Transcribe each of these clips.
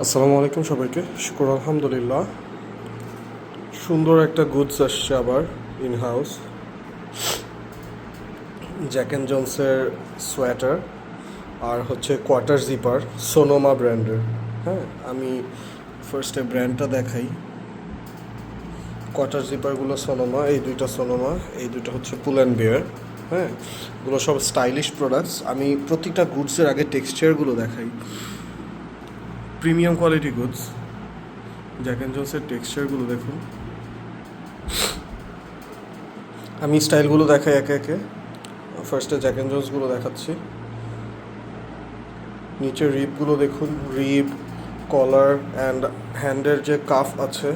আসসালামু আলাইকুম সবাইকে। শুকর আলহামদুলিল্লাহ, সুন্দর একটা গুডস আসছে আবার ইন হাউস। জ্যাক অ্যান্ড জনসের সোয়েটার আর হচ্ছে কোয়ার্টার জিপার, সোনোমা ব্র্যান্ডের। হ্যাঁ, আমি ফার্স্টে ব্র্যান্ডটা দেখাই। কোয়ার্টার জিপারগুলো সোনোমা, এই দুইটা সোনোমা, এই দুইটা হচ্ছে পুল অ্যান্ড বিয়ার। হ্যাঁ, এগুলো সব স্টাইলিশ প্রোডাক্টস। আমি প্রত্যেকটা গুডসের আগে টেক্সচারগুলো দেখাই। Premium quality goods. Jack and জনসের টেক্সচারগুলো দেখুন। আমি স্টাইলগুলো দেখাই একে একে। ফার্স্টে জ্যাক অ্যান্ড জোন্সগুলো দেখাচ্ছি। নিচে রিবগুলো দেখুন, রিব, কলার অ্যান্ড হ্যান্ডের যে কাফ আছে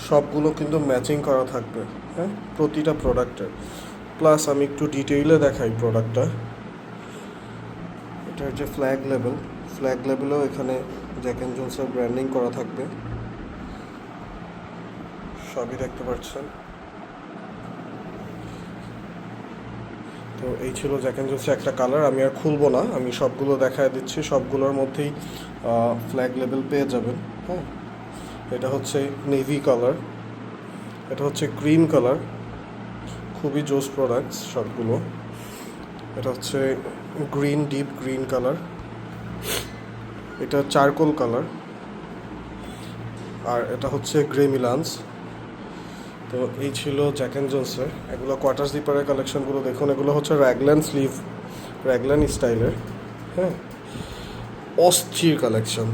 সবগুলো কিন্তু ম্যাচিং করা থাকবে। হ্যাঁ, প্রতিটা প্রোডাক্টের। প্লাস আমি একটু ডিটেইলে দেখাই প্রোডাক্টটা। এটার যে ফ্ল্যাগ লেভেলও এখানে জ্যাক অ্যান্ড জোন্সের ব্র্যান্ডিং করা থাকবে, সবই দেখতে পাচ্ছেন। তো এই ছিল জ্যাক অ্যান্ড জোন্সের একটা কালার। আমি আর খুলবো না, আমি সবগুলো দেখায় দিচ্ছি। সবগুলোর মধ্যেই ফ্ল্যাগ লেভেল পেয়ে যাবেন। হ্যাঁ, এটা হচ্ছে নেভি কালার, এটা হচ্ছে ক্রিম কালার, খুবই জোস প্রোডাক্টস সবগুলো। এটা হচ্ছে গ্রিন, ডিপ গ্রিন কালার, এটা চারকোল কালার, আর এটা হচ্ছে গ্রে মিলান্স। তো এই ছিল জ্যাক অ্যান্ড জোন্সের। এগুলো কোয়ার্টার জিপারের কালেকশনগুলো দেখুন। এগুলো হচ্ছে র্যাগল্যান স্লিভ, র্যাগল্যান স্টাইলের। হ্যাঁ, অস্থির কালেকশন,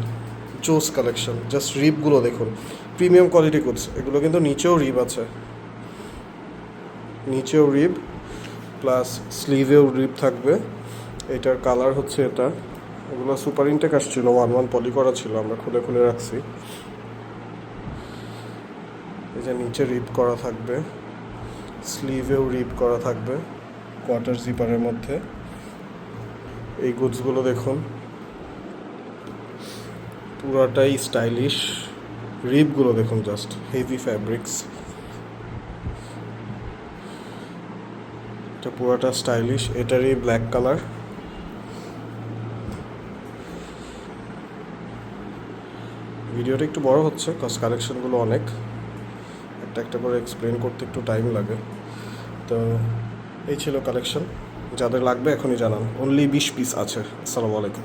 জোস কালেকশন। জাস্ট রিবগুলো দেখুন, প্রিমিয়াম কোয়ালিটি গুডস। এগুলো কিন্তু নিচেও রিব আছে, নিচেও রিব প্লাস স্লিভেও রিব থাকবে। এটার কালার হচ্ছে এটা। এগুলো সুপার ইনটেক আসছিল, 1-1 পলি করা ছিল, আমরা খুলে খুলে রাখছি। এই যে নিচে রিপ করা থাকবে, স্লিভেও রিপ করা থাকবে কোয়ার্টার জিপারের মধ্যে। এই গুডসগুলো দেখুন, পুরাটাই স্টাইলিশ। রিপগুলো দেখুন, জাস্ট হেভি ফ্যাব্রিক্স। এটা পুরাটা স্টাইলিশ। এটারই ব্ল্যাক কালার। ভিডিওটা একটু বড় হচ্ছে কজ কালেকশনগুলো অনেক, একটা একটা করে এক্সপ্লেন করতে একটু টাইম লাগে। তো এই ছিল কালেকশন। যাদের লাগবে এখনই জানান, অনলি 20 পিস আছে। আসসালামু আলাইকুম।